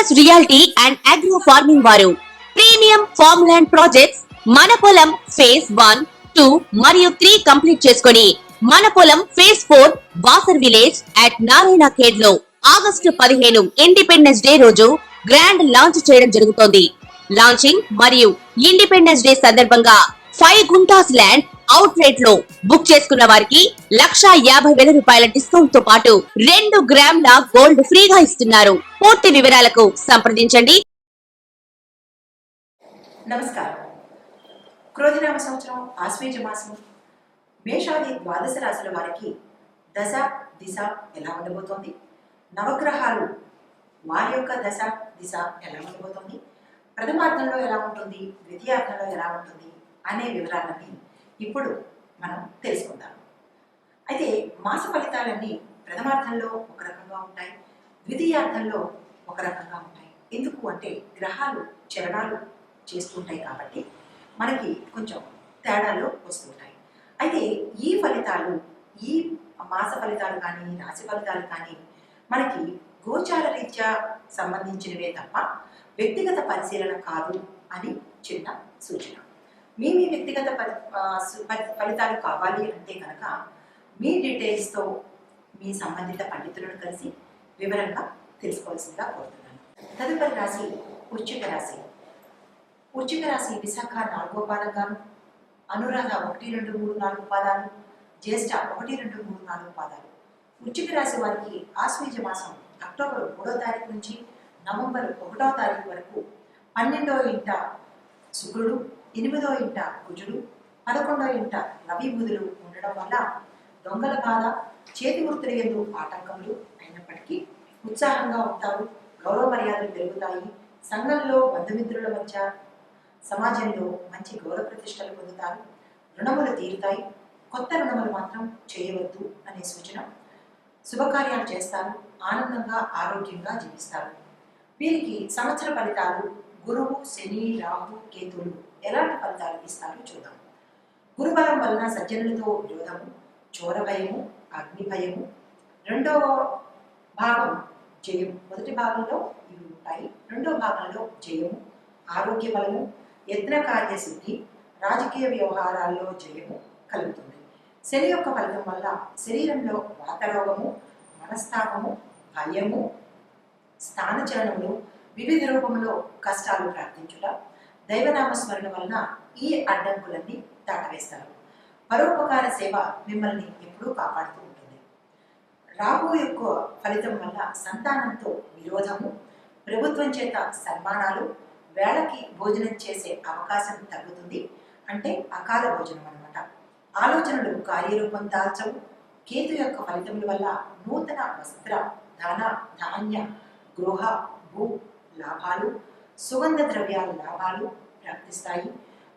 Focus reality and agro farming వారు premium farm land projects మన పొలం ఫేజ్ 1, 2 మరియు 3 కంప్లీట్ చేసుకొని మన పొలం phase 4 Wasar village at Narayana Khed లో ఆగస్టు 15 ఇండిపెండెన్స్ డే రోజు గ్రాండ్ లాంచ్ చేయడం జరుగుతోంది. లాంచింగ్ మరియు ఇండిపెండెన్స్ డే సందర్భంగా 5 గుంటాస్ ల్యాండ్ అవుట్ రేట్ లో బుక్ చేసుకున్న వారికి ₹1,50,000 డిస్కౌంట్ తో పాటు 2 గ్రాముల గోల్డ్ ఫ్రీగా ఇస్తున్నారు. పూర్తి వివరాలకు సంప్రదించండి. నమస్కారం. క్రోధినామ సంవత్సరం ఆశ్వేజ మాసం మేషాది ద్వాదశ రాశుల వారికి దశ దిశ ఎలా ఉండబోతోంది, నవగ్రహాలు వారి యొక్క దశ దిశ ఎలా ఉండబోతోంది, ప్రథమార్థంలో ఎలా ఉంటుంది, ద్వితీయార్థంలో ఎలా ఉంటుంది అనే వివరాలన్నీ ఇప్పుడు మనం తెలుసుకుందాం. అయితే మాస ఫలితాలన్నీ ప్రథమార్థంలో ఒక రకంగా ఉంటాయి, ద్వితీయార్థంలో ఒక రకంగా ఉంటాయి. ఎందుకు అంటే గ్రహాలు చలనాలు చేస్తుంటాయి కాబట్టి మనకి కొంచెం తేడాలు వస్తుంటాయి. అయితే ఈ ఫలితాలు, ఈ మాస ఫలితాలు కానీ రాశి ఫలితాలు కానీ మనకి గోచార రీత్యా సంబంధించినవే తప్ప వ్యక్తిగత పరిశీలన కాదు అని చిన్న సూచన. మీ వ్యక్తిగత ఫలితాలు కావాలి అంటే కనుక మీ డీటెయిల్స్తో మీ సంబంధిత పండితులను కలిసి వివరంగా తెలుసుకోవాల్సిందిగా కోరుతున్నాను. తదుపరి రాశి వృశ్చిక రాశి. వృశ్చిక రాశి విశాఖ 4వ పాదంగాను, అనురాధ 1, 2, 3, 4 పాదాలు, జ్యేష్ఠ 1, 2, 3, 4 పాదాలు. వృశ్చిక రాశి వారికి ఆశ్వేజ మాసం అక్టోబర్ 3వ తారీఖు నుంచి నవంబర్ 1వ తారీఖు వరకు 12వ ఇంట శుక్రుడు, 8వ ఇంట కుజుడు, 11వ ఇంట రవి బుధులు ఉండడం వల్ల దొంగల బాధ, చేతి వృత్తుల యందు ఆటంకములు అయినప్పటికీ ఉత్సాహంగా ఉంటారు. గౌరవ మర్యాదలు పెరుగుతాయి. సంఘంలో బంధుమిత్రుల మధ్య, సమాజంలో మంచి గౌరవ ప్రతిష్టలు పొందుతారు. రుణములు తీరుతాయి. కొత్త రుణములు మాత్రం చేయవద్దు అనే సూచన. శుభకార్యాలు చేస్తారు. ఆనందంగా ఆరోగ్యంగా జీవిస్తారు. వీరికి సంవత్సర ఫలితాలు గురువు, శని, రాహు, కేతువులు ఎలాంటి ఫలితాలు ఇస్తారో చూద్దాం. గురుబలం వలన సజ్జనులతో విరోధము, చోర భయము, అగ్ని భయము. రెండవ భాగం జయము. మొదటి భాగంలో ఇవి ఉంటాయి. రెండవ భాగంలో జయము, ఆరోగ్య బలము, యత్న కార్యసిద్ధి, రాజకీయ వ్యవహారాల్లో జయము కలుగుతుంది. శని యొక్క ఫలితం వల్ల శరీరంలో వాతరోగము, మనస్తాపము, భయము, స్థానచలనములు, వివిధ రూపంలో కష్టాలు ప్రార్థించుట, దైవనామస్మరణ వలన ఈ అడ్డంకులన్నీ దాటవేస్తారు. పరోపకార సేవ మిమ్మల్ని ఎప్పుడూ కాపాడుతూ ఉంటుంది. రాహు యొక్క ఫలితం వల్ల సంతానంతో విరోధము, ప్రభుత్వం చేత సన్మానాలు, వేళకి భోజనం చేసే అవకాశం తగ్గుతుంది. అంటే అకాల భోజనం అన్నమాట. ఆలోచనలు కార్యరూపం దాల్చవు. కేతు యొక్క ఫలితముల వల్ల నూతన వస్త్ర, ధన, ధాన్య, గృహ, భూ లాభాలు, సుగంధ ద్రవ్యాల లాభాలు ప్రాప్తిస్తాయి.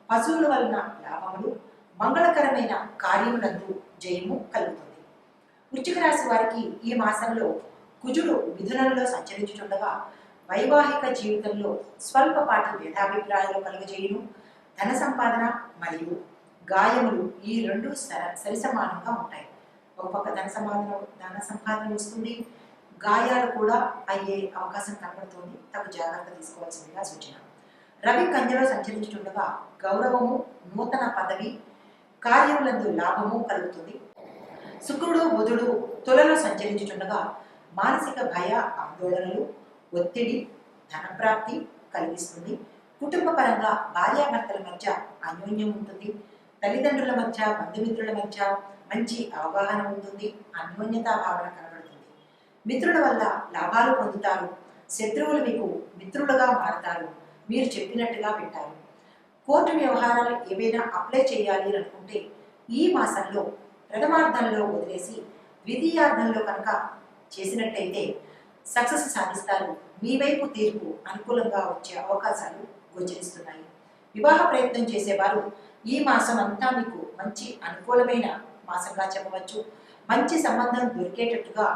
పశువుల వలన లాభములు, మంగళకరమైన కార్యములందు జయము కలుగుతుంది. వృశ్చిక రాశి వారికి ఈ మాసంలో కుజుడు మిథునంలో సంచరించుతుండగా వైవాహిక జీవితంలో స్వల్పపాటి భేదాభిప్రాయాలు కలుగజేయును. ధన సంపాదన మరియు గాయములు ఈ రెండు సరిసమానంగా ఉంటాయి. ఒక పక్క ధన సంపాదన వస్తుంది, గాయాలు కూడా అయ్యే అవకాశం కనబడుతుంది. తగు జాగ్రత్త తీసుకోవాల్సిందిగా సూచన. రవి కన్యలో సంచరించుతుండగా గౌరవము, నూతన పదవి, కార్యములందు లాభము కలుగుతుంది. శుక్రుడు, బుధుడు తులలో సంచరించుతుండగా మానసిక భయ, ఆందోళనలు, ఒత్తిడి, ధనప్రాప్తి కలిగిస్తుంది. కుటుంబ పరంగా భార్యాభర్తల మధ్య అన్యోన్యం ఉంటుంది. తల్లిదండ్రుల మధ్య, బంధుమిత్రుల మధ్య మంచి అవగాహన ఉంటుంది. అన్యోన్యతా భావన కనబడుతుంది. మిత్రుల వల్ల లాభాలు పొందుతారు. శత్రువులు మీకు మిత్రులుగా మారతారు. మీరు చెప్పినట్టుగా వింటారు. కోర్టు వ్యవహారాలు ఏవైనా అప్లై చేయాలి అనుకుంటే ఈ మాసంలో ప్రథమార్థంలో వదిలేసి ద్వితీయార్థంలో కనుక చేసినట్టయితే సక్సెస్ సాధిస్తారు. మీ వైపు తీర్పు అనుకూలంగా వచ్చే అవకాశాలు గోచరిస్తున్నాయి. వివాహ ప్రయత్నం చేసేవారు ఈ మాసం అంతా మీకు మంచి అనుకూలమైన మాసంగా చెప్పవచ్చు. మంచి సంబంధం దొరికేటట్టుగా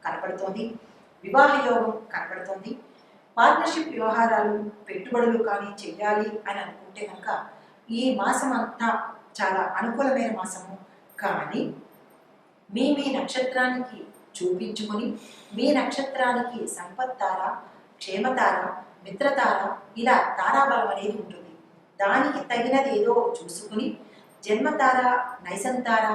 కనబడుతోంది. వివాహ యోగం కనబడుతోంది. పార్ట్నర్షిప్ వ్యవహారాలు, పెట్టుబడులు కానీ చెయ్యాలి అని అనుకుంటే కనుక ఈ మాసం అంతా చాలా అనుకూలమైన మాసము. కానీ మీ నక్షత్రానికి చూపించుకొని మీ నక్షత్రానికి సంపత్తార, క్షేమతార, మిత్రతార, ఇలా తారాబలం అనేది ఉంటుంది. దానికి తగినది ఏదో చూసుకుని జన్మతార, నైసంతార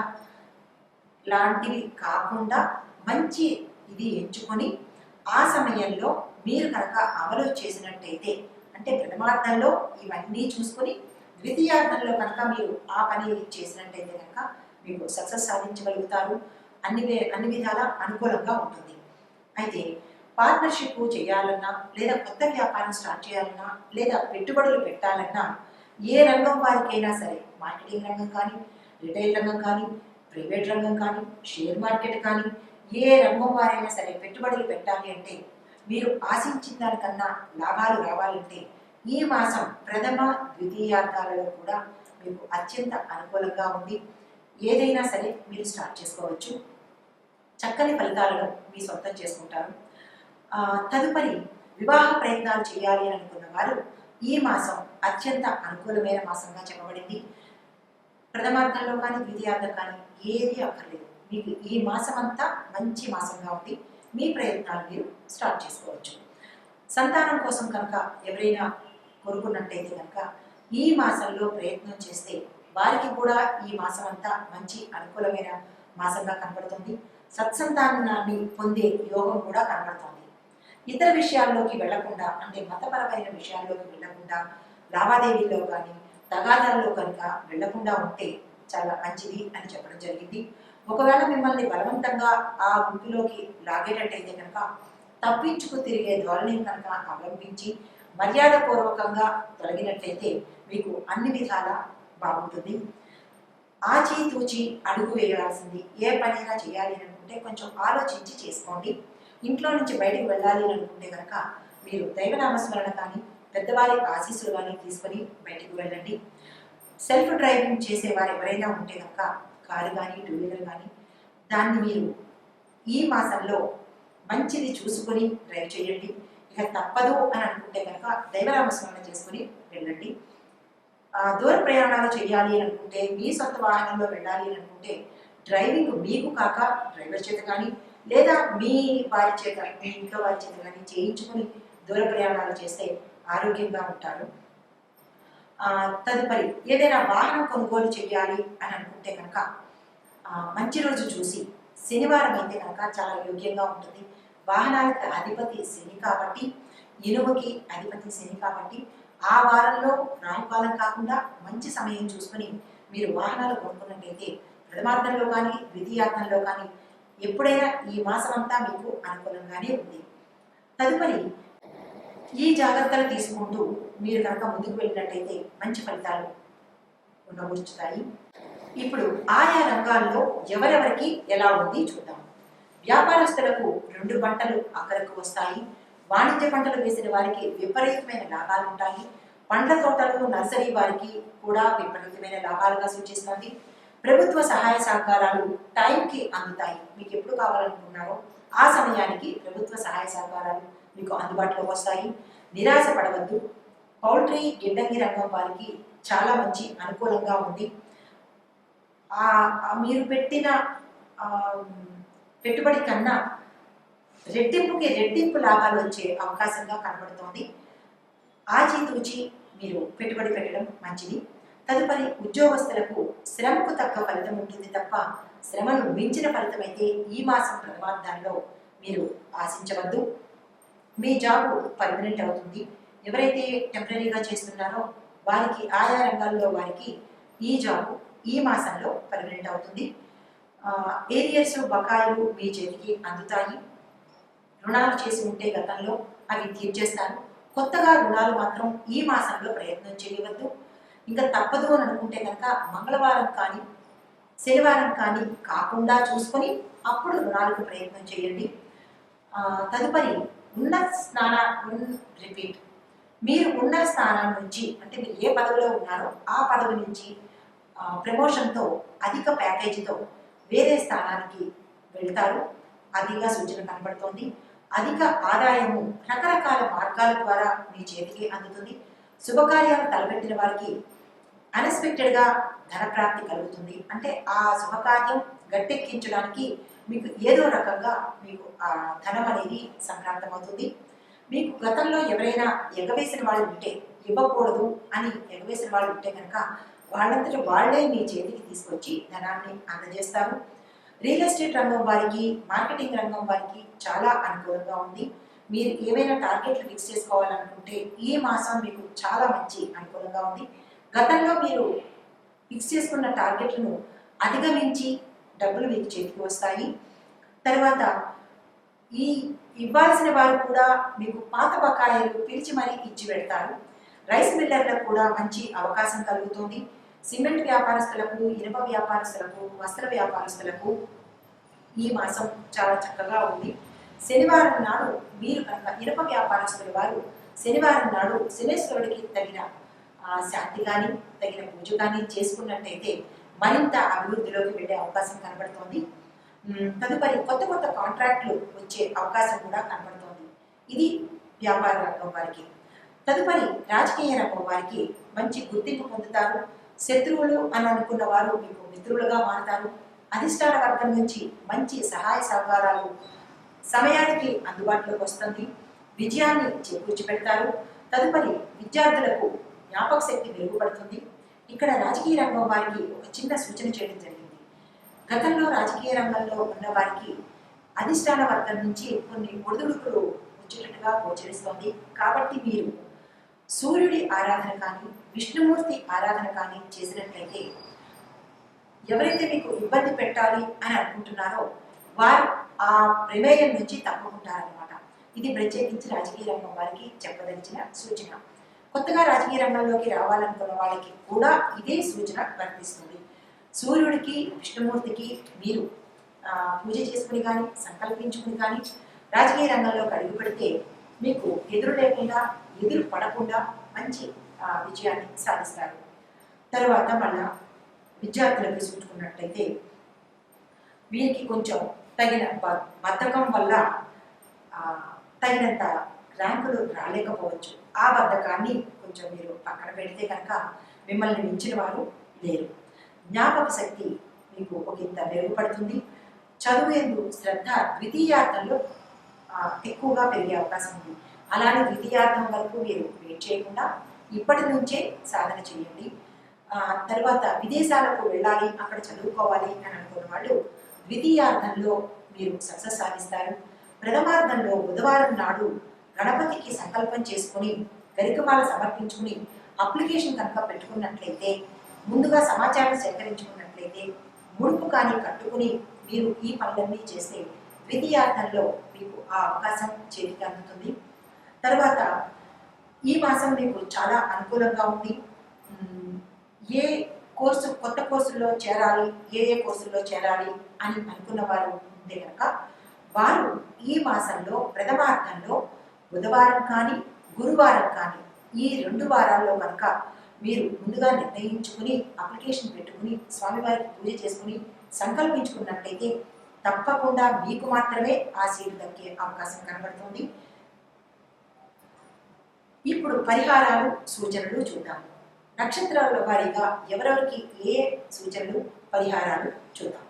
లాంటివి కాకుండా మంచి ఇది ఎంచుకొని ఆ సమయంలో మీరు కనుక అమలు చేసినట్టయితే, అంటే ప్రథమార్థంలో ఇవన్నీ చూసుకొని ద్వితీయార్థంలో కనుక మీరు ఆ పని చేసినట్టయితే కనుక మీకు సక్సెస్ సాధించగలుగుతారు. అన్ని విధాల అనుకూలంగా ఉంటుంది. అయితే పార్ట్నర్షిప్ చేయాలన్నా, లేదా కొత్త వ్యాపారం స్టార్ట్ చేయాలన్నా, లేదా పెట్టుబడులు పెట్టాలన్నా ఏ రంగం వారికైనా సరే, మార్కెటింగ్ రంగం కానీ, రిటైల్ రంగం కానీ, ప్రైవేట్ రంగం కానీ, షేర్ మార్కెట్ కానీ, ఏ రంగం వారైనా సరే పెట్టుబడులు పెట్టాలి అంటే, మీరు ఆశించిన దానికన్నా లాభాలు రావాలంటే ఈ మాసం ప్రథమ ద్వితీయార్థాలలో కూడా మీకు అత్యంత అనుకూలంగా ఉంది. ఏదైనా సరే మీరు స్టార్ట్ చేసుకోవచ్చు. చక్కని ఫలితాలను మీ సొంతం చేసుకుంటారు. తదుపరి వివాహ ప్రయత్నాలు చేయాలి అని అనుకున్న వారు ఈ మాసం అత్యంత అనుకూలమైన మాసంగా చెప్పబడింది. ప్రథమార్థంలో కానీ ద్వితీయార్థం కానీ ఏది అక్కర్లేదు. మీకు ఈ మాసం అంతా మంచి మాసంగా ఉంది. మీ ప్రయత్నాలు మీరు స్టార్ట్ చేసుకోవచ్చు. సంతానం కోసం కనుక ఎవరైనా కోరుకున్నట్టయితే కనుక ఈ మాసంలో ప్రయత్నం చేస్తే వారికి కూడా ఈ మాసం అంతా మంచి అనుకూలమైన మాసంగా కనబడుతుంది. సత్సంతానాన్ని పొందే యోగం కూడా కనబడుతుంది. ఇతర విషయాల్లోకి వెళ్లకుండా, అంటే మతపరమైన విషయాల్లోకి వెళ్లకుండా, లావాదేవీల్లో కానీ తగాదాల్లో కనుక వెళ్లకుండా ఉంటే చాలా మంచిది అని చెప్పడం జరిగింది. ఒకవేళ మిమ్మల్ని బలవంతంగా ఆ గుంపులోకి లాగేటట్టయితే కనుక తప్పించుకు తిరిగే ధోరణిని కనుక అవలంబించి మర్యాదపూర్వకంగా తొలగినట్లయితే మీకు అన్ని విధాలా బాగుంటుంది. ఆచితూచి అడుగు వేయాల్సింది. ఏ పనైనా చేయాలి అని అనుకుంటే కొంచెం ఆలోచించి చేసుకోండి. ఇంట్లో నుంచి బయటకు వెళ్ళాలి అని అనుకుంటే కనుక మీరు దైవనామస్మరణ కానీ, పెద్దవారి ఆశీస్సులు కానీ తీసుకొని బయటకు వెళ్ళండి. సెల్ఫ్ డ్రైవింగ్ చేసేవారు ఎవరైనా ఉంటే కనుక కారు కానీ, టూ వీలర్ కానీ, దాన్ని మీరు ఈ మాసంలో మంచిది చూసుకొని డ్రైవ్ చేయండి. ఇక తప్పదు అని అనుకుంటే కనుక దైవనామస్మరణ చేసుకుని వెళ్ళండి. దూర ప్రయాణాలు చేయాలి అని అనుకుంటే, మీ సొంత వాహనంలో వెళ్ళాలి అని అనుకుంటే డ్రైవింగ్ మీకు కాక డ్రైవర్ చేత కానీ, లేదా మీ వారి చేత, మీ ఇంట్లో వారి చేత కానీ చేయించుకొని దూర ప్రయాణాలు చేస్తే ఆరోగ్యంగా ఉంటారు. తదుపరి ఏదైనా వాహనం కొనుగోలు చేయాలి అని అనుకుంటే కనుక మంచి రోజు చూసి, శనివారం అయితే కనుక చాలా యోగ్యంగా ఉంటుంది. వాహనాలకు అధిపతి శని కాబట్టి, ఇనుముకి అధిపతి శని కాబట్టి ఆ వారంలో రాహుకాలం కాకుండా మంచి సమయం చూసుకొని మీరు వాహనాలు కొనుక్కున్నట్టయితే ప్రథమార్థంలో కానీ ద్వితీయార్థంలో కానీ ఎప్పుడైనా ఈ మాసం అంతా మీకు అనుకూలంగానే ఉంది. తదుపరి ఈ జాగ్రత్తలు తీసుకుంటూ మీరు కనుక ముందుకు వెళ్ళినట్టయితే మంచి ఫలితాలు ఉండబోచుతాయి. ఇప్పుడు ఆయా రంగాల్లో ఎవరెవరికి ఎలా ఉంది చూద్దాం. వ్యాపారస్తులకు 2 పంటలు అక్కరకు వస్తాయి. వాణిజ్య పంటలు వేసిన వారికి విపరీతమైన లాభాలు ఉంటాయి. పండ్ల తోటలు, నర్సరీ వారికి కూడా విపరీతమైన లాభాలుగా సూచిస్తుంది. ప్రభుత్వ సహాయ సహకారాలు టైంకి అందుతాయి. మీకు ఎప్పుడు కావాలనుకున్నారో ఆ సమయానికి ప్రభుత్వ సహాయ సహకారాలు మీకు అందుబాటులోకి వస్తాయి. నిరాశ పడవద్దు. పౌల్ట్రీ, గిడ్డంగి రంగం వారికి చాలా మంచి అనుకూలంగా ఉంది. మీరు పెట్టిన పెట్టుబడి కన్నా రెట్టింపు లాభాలు వచ్చే అవకాశంగా కనబడుతోంది. ఆచితూచి మీరు పెట్టుబడి పెట్టడం మంచిది. తదుపరి ఉద్యోగస్తులకు శ్రమకు తగ్గ ఫలితం ఉంటుంది తప్ప శ్రమను మించిన ఫలితం అయితే ఈ మాసం ప్రథమార్థాల్లో మీరు ఆశించవద్దు. మీ జాబ్ పర్మనెంట్ అవుతుంది. ఎవరైతే టెంపరీగా చేస్తున్నారో వారికి ఆయా రంగాల్లో వారికి ఈ జాబ్ ఈ మాసంలో పర్మనెంట్ అవుతుంది. ఏరియర్స్, బకాయిలు మీ చేతికి అందుతాయి. రుణాలు చేసి ఉంటే గతంలో అవి తీర్చేస్తారు. కొత్తగా రుణాలు మాత్రం ఈ మాసంలో ప్రయత్నం చేయవద్దు. ఇంకా తప్పదు అని అనుకుంటే కనుక మంగళవారం కానీ శనివారం కానీ కాకుండా చూసుకొని అప్పుడు రుణాలకు ప్రయత్నం చేయండి. తదుపరి మీరు ఉన్న స్థానం నుంచి, అంటే మీరు ఏ పదవిలో ఉన్నారో ఆ పదవి నుంచి ప్రమోషన్తో, అధిక ప్యాకేజీతో వేరే స్థానానికి వెళ్తారు. అదిగా సూచన కనబడుతోంది. అధిక ఆదాయము రకరకాల మార్గాల ద్వారా మీ చేతికి అందుతుంది. శుభకార్యాలు తలపెట్టిన వారికి అన్ఎక్స్పెక్టెడ్గా ధనప్రాప్తి కలుగుతుంది. అంటే ఆ శుభకార్యం గట్టెక్కించడానికి మీకు ఏదో రకంగా మీకు ఆ ధనం అనేది సంక్రాంతమవుతుంది. మీకు గతంలో ఎవరైనా ఎగవేసిన వాళ్ళు ఉంటే, ఇవ్వకూడదు అని ఎగవేసిన వాళ్ళు ఉంటే కనుక వాళ్ళంతట వాళ్ళే మీ చేతికి తీసుకొచ్చి ధనాన్ని అందజేస్తారు. రియల్ ఎస్టేట్ రంగం వారికి, మార్కెటింగ్ రంగం వారికి చాలా అనుకూలంగా ఉంది. మీరు ఏవైనా టార్గెట్లు ఫిక్స్ చేసుకోవాలనుకుంటే ఈ మాసం మీకు చాలా మంచి అనుకూలంగా ఉంది. గతంలో మీరు ఫిక్స్ చేసుకున్న టార్గెట్లను అధిగమించి డబ్బులు మీకు చేతికి వస్తాయి. తర్వాత ఈ ఇవ్వాల్సిన వారు కూడా మీకు పాత బకాయిలు పిలిచి మరీ ఇచ్చి పెడతారు. రైస్ మిల్లర్లకు కూడా మంచి అవకాశం కలుగుతుంది. సిమెంట్ వ్యాపారస్తులకు, ఇనుప వ్యాపారస్తులకు, వస్త్ర వ్యాపారస్తులకు ఈ మాసం చాలా చక్కగా ఉంది. శనివారం నాడు మీరు కనుక ఇనుప వ్యాపారస్తుల వారు శనివారం నాడు శనేశ్వరుడికి తగిన శాంతి కానీ తగిన పూజ కానీ చేసుకున్నట్టయితే మరింత అభివృద్ధిలోకి వెళ్ళే అవకాశం కనబడుతోంది. తదుపరి కొత్త కొత్త కాంట్రాక్ట్లు వచ్చే అవకాశం కూడా కనబడుతోంది. ఇది వ్యాపార రంగం వారికి. తదుపరి రాజకీయ రంగం వారికి మంచి గుర్తింపు పొందుతారు. శత్రువులు అని అనుకున్న వారు మీకు మిత్రులుగా మారుతారు. అధిష్టాన వర్గం నుంచి మంచి సహాయ సహకారాలు సమయానికి అందుబాటులోకి వస్తుంది. విజయాన్ని చేకూర్చి పెడతారు. తదుపరి విద్యార్థులకు జ్ఞాపక శక్తి మెరుగుపడుతుంది. ఇక్కడ రాజకీయ రంగం వారికి ఒక చిన్న సూచన చేయడం జరిగింది. గతంలో రాజకీయ రంగంలో ఉన్న వారికి అధిష్టాన వర్గం నుంచి కొన్ని ఒడిదుడుకులు వచ్చేటట్టుగా గోచరిస్తోంది. కాబట్టి మీరు సూర్యుడి ఆరాధన కానీ, విష్ణుమూర్తి ఆరాధన కానీ చేసినట్లయితే ఎవరైతే మీకు ఇబ్బంది పెట్టాలి అని అనుకుంటున్నారో వారు ఆ ప్రమేయం నుంచి తప్పుకుంటారనమాట. ఇది ప్రత్యేకించి రాజకీయ రంగం వారికి చెప్పదలిచిన సూచన. కొత్తగా రాజకీయ రంగంలోకి రావాలనుకున్న వాళ్ళకి కూడా ఇదే సూచన వర్తిస్తుంది. సూర్యుడికి, విష్ణుమూర్తికి మీరు పూజ చేసుకుని కానీ, సంకల్పించుకుని కానీ రాజకీయ రంగంలోకి అడుగు పెడితే మీకు ఎదురు లేకుండా, ఎదురు పడకుండా మంచి విజయాన్ని సాధిస్తారు. తర్వాత మళ్ళా విద్యార్థులకు చూసుకున్నట్లయితే వీరికి కొంచెం తగిన బద్ధకం వల్ల తగినంత ర్యాంకులు రాలేకపోవచ్చు. ఆ బద్ధకాన్ని కొంచెం మీరు పక్కన పెడితే కనుక మిమ్మల్ని మించిన వారు లేరు. జ్ఞాపక శక్తి మీకు ఒక ఇంత మెరుగుపడుతుంది. చదువు ఎందు శ్రద్ధ ద్వితీయార్థంలో ఎక్కువగా పెరిగే అవకాశం ఉంది. అలానే ద్వితీయార్థం వరకు మీరు వెయిట్ చేయకుండా ఇప్పటి నుంచే సాధన చేయండి. తర్వాత విదేశాలకు వెళ్ళాలి, అక్కడ చదువుకోవాలి అని అనుకున్న వాళ్ళు ద్వితీయార్థంలో మీరు సక్సెస్ సాధిస్తారు. ప్రథమార్థంలో బుధవారం నాడు గణపతికి సంకల్పం చేసుకుని గరికమాల సమర్పించుకుని అప్లికేషన్ కనుక పెట్టుకున్నట్లయితే, ముందుగా సమాచారం సేకరించుకున్నట్లయితే, ముడుపు కానీ కట్టుకుని మీరు ఈ పనులన్నీ చేస్తే ద్వితీయార్థంలో మీకు ఆ అవకాశం చేతికి అందుతుంది. తర్వాత ఈ మాసం మీకు చాలా అనుకూలంగా ఉంది. ఏ కోర్సు, కొత్త కోర్సుల్లో చేరాలి, ఏ కోర్సుల్లో చేరాలి అని అనుకున్న వారు ఉంటే కనుక వారు ఈ మాసంలో ప్రథమార్థంలో బుధవారం కానీ, గురువారం కానీ ఈ 2 వారాల్లో కనుక మీరు ముందుగా నిర్ణయించుకుని అప్లికేషన్ పెట్టుకుని స్వామివారికి పూజ చేసుకుని సంకల్పించుకున్నట్లయితే తప్పకుండా మీకు మాత్రమే ఆ సీటు దక్కే అవకాశం కనబడుతుంది. ఇప్పుడు పరిహారాలు, సూచనలు చూద్దాము. నక్షత్రాల వారీగా ఎవరెవరికి ఏ సూచనలు, పరిహారాలు చూద్దాం.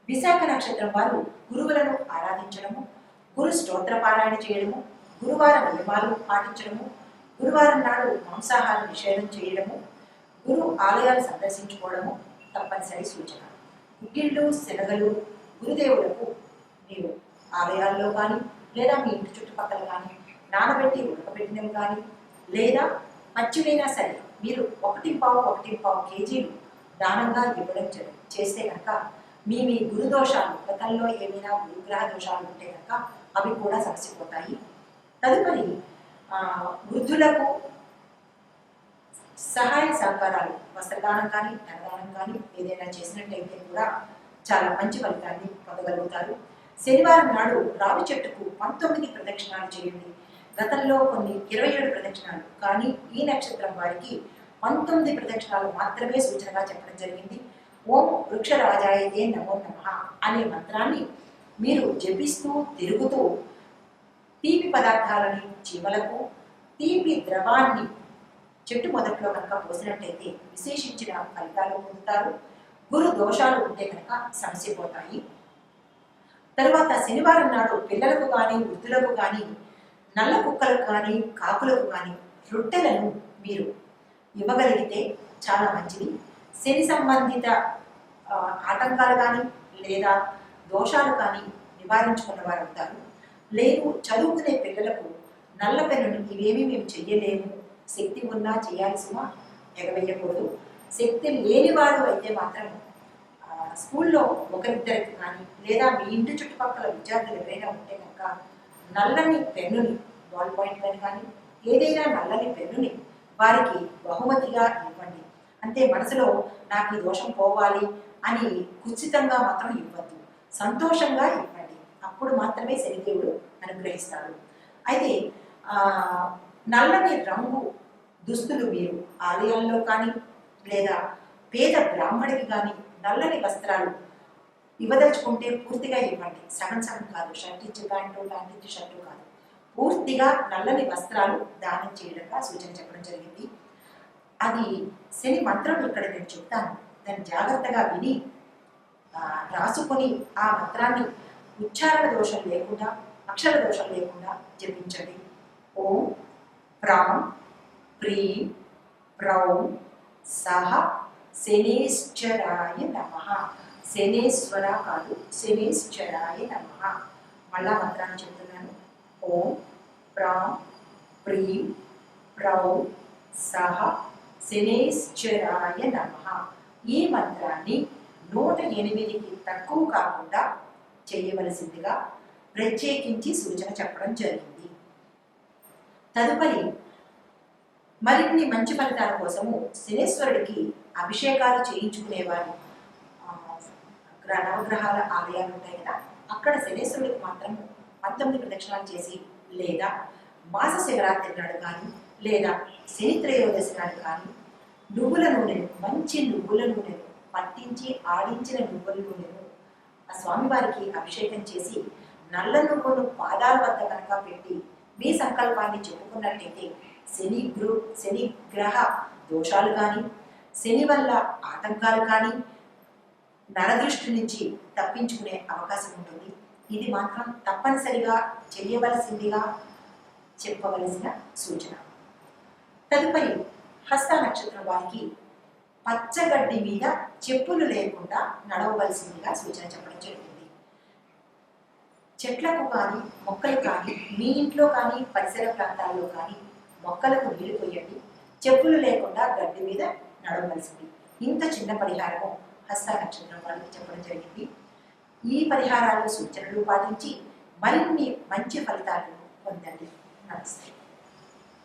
విశాఖ నక్షత్రం వారు గురువులను ఆరాధించడము, గురు స్తోత్ర పారాయణ చేయడము, గురువారం నియమాలు పాటించడము, గురువారం నాడు మాంసాహార నిషేధం చేయడము, గురు ఆలయాలు సందర్శించుకోవడము తప్పనిసరి సూచన. గుగ్గిళ్ళు, శనగలు గురుదేవులకు మీరు ఆలయాల్లో కానీ లేదా మీ ఇంటి చుట్టుపక్కల కానీ నానబెట్టి ఉడకబెట్టినవి కానీ లేదా పచ్చివైనా సరే మీరు 1.5 కేజీలు దానంగా ఇవ్వడం చేస్తే కనుక మీ గురుదోషాలు, గతంలో ఏమైనా గురుగ్రహ దోషాలు ఉంటే కనుక అవి కూడా సమసిపోతాయి. తదుపరి వృద్ధులకు సహాయ సహకారాలు, వస్త్రదానం కానీ, ధనదానం కానీ ఏదైనా చేసినట్టయితే కూడా చాలా మంచి ఫలితాన్ని పొందగలుగుతారు. శనివారం నాడు రావి చెట్టుకు 19 ప్రదక్షిణాలు చేయండి. గతంలో కొన్ని 27 ప్రదక్షిణాలు, కానీ ఈ నక్షత్రం వారికి 19 ప్రదక్షిణాలు మాత్రమే సూచనగా చెప్పడం జరిగింది. ఓం వృక్షరాజాయతే నమో నమః అనే మంత్రాన్ని మీరు జపిస్తూ తిరుగుతూ తీపి పదార్థాలని చీమలకు, తీపి ద్రవాన్ని చెట్టు మొదట్లో కనుక పోసినట్టయితే విశేషించిన ఫలితాలు పొందుతారు. గురు దోషాలు ఉంటే కనుక సమసిపోతాయి. తరువాత శనివారం నాడు పిల్లలకు కానీ, వృద్ధులకు కానీ నల్ల కుక్కలకు కానీ కాకులకు కానీ రొట్టెలను మీరు ఇవ్వగలిగితే చాలా మంచిది. శని సంబంధిత ఆటంకాలు కానీ లేదా దోషాలు కానీ నివారించుకున్న వారు అవుతారు. లేదు చదువుకునే పిల్లలకు నల్ల పెన్నును ఇవేమీ మేము చెయ్యలేము, శక్తి ఉన్నా చేయాల్సిన ఎగవేయకూడదు. శక్తి లేని వారు అయితే మాత్రం స్కూల్లో ఒకరిద్దరికి కానీ లేదా మీ ఇంటి చుట్టుపక్కల విద్యార్థులు ఎవరైనా ఉంటే కనుక నల్లని పెన్నుని, బాల్ పాయింట్ పెన్ కానీ ఏదైనా నల్లని పెన్నుని వారికి బహుమతిగా ఇవ్వండి. అంతే మనసులో నాకు ఈ దోషం పోవాలి అని కుచితంగా మాత్రం ఇవ్వద్దు, సంతోషంగా ఇవ్వండి. అప్పుడు మాత్రమే శనిదేవుడు అనుగ్రహిస్తాడు. అయితే నల్లని రంగు దుస్తులు మీరు ఆలయాల్లో కానీ లేదా పేద బ్రాహ్మడికి కానీ నల్లని వస్త్రాలు ఇవ్వదలుచుకుంటే పూర్తిగా ఇవ్వండి. సగం సగం కాదు, షర్ట్ ఇచ్చి ప్యాంటు, ప్యాంట్ ఇచ్చి షర్టు కాదు, పూర్తిగా నల్లని వస్త్రాలు దానం చేయడంగా సూచన చెప్పడం జరిగింది. అది శని మంత్రం ఇక్కడ నేను చెప్తాను, దాన్ని జాగ్రత్తగా విని రాసుకొని ఆ మంత్రాన్ని ఉచ్చారణ దోషం లేకుండా, అక్షర దోషం లేకుండా జపించండి. ఓం ప్రాం ప్రీం ప్రౌం సహ శనేశ్వరాయ నమః. శనేశ్వర కాదు, శనేశ్వరాయ నమః. మళ్ళా మంత్రాన్ని చెప్తున్నాను. ఓం ప్రాం ప్రీం ప్రౌం సహ శనేశ్వరాయ నమః. ఈ మంత్రాన్ని 108కి తక్కువ కాకుండా చేయవలసిందిగా ప్రత్యేకించి సూచన చెప్పడం జరిగింది. తదుపరి మరిన్ని మంచి ఫలితాల కోసము శనేశ్వరుడికి అభిషేకాలు చేయించుకునేవారు నవగ్రహాల ఆలయాలు ఉంటాయి కదా, అక్కడ శనేశ్వరుడికి మాత్రం 19 ప్రదక్షిణాలు చేసి లేదా మాస శివరాత్రి నాడు కానీ లేదా శని త్రయోదశి నాడు కానీ నువ్వుల నూనెను, మంచి నువ్వుల నూనెను పట్టించి ఆడించిన నువ్వుల నూనెను ఆ స్వామివారికి అభిషేకం చేసి నల్ల నువ్వును పాదాల వద్ద కనుక పెట్టి మీ సంకల్పాన్ని చెప్పుకున్నట్టయితే శని గ్రహ దోషాలు కానీ, శని వల్ల ఆటంకాలు కానీ, నరదృష్టి నుంచి తప్పించుకునే అవకాశం ఉంటుంది. ఇది మాత్రం తప్పనిసరిగా చేయవలసిందిగా చెప్పవలసిన సూచన. తదుపరి హస్త నక్షత్రం వారికి పచ్చగడ్డి మీద చెప్పులు లేకుండా నడవవలసిందిగా సూచన చెప్పడం జరిగింది. చెట్లకు కానీ మొక్కలు కానీ మీ ఇంట్లో కానీ పరిసర ప్రాంతాల్లో కానీ మొక్కలకు నీళ్లు పోయండి. చెప్పులు లేకుండా గడ్డి మీద నడవవలసింది. ఇంత చిన్న పరిహారము హస్త నక్షత్రం వాళ్ళకి చెప్పడం జరిగింది. ఈ పరిహారాలు సూచనలు పాటించి మరిన్ని మంచి ఫలితాలను పొందండి. నమస్తే.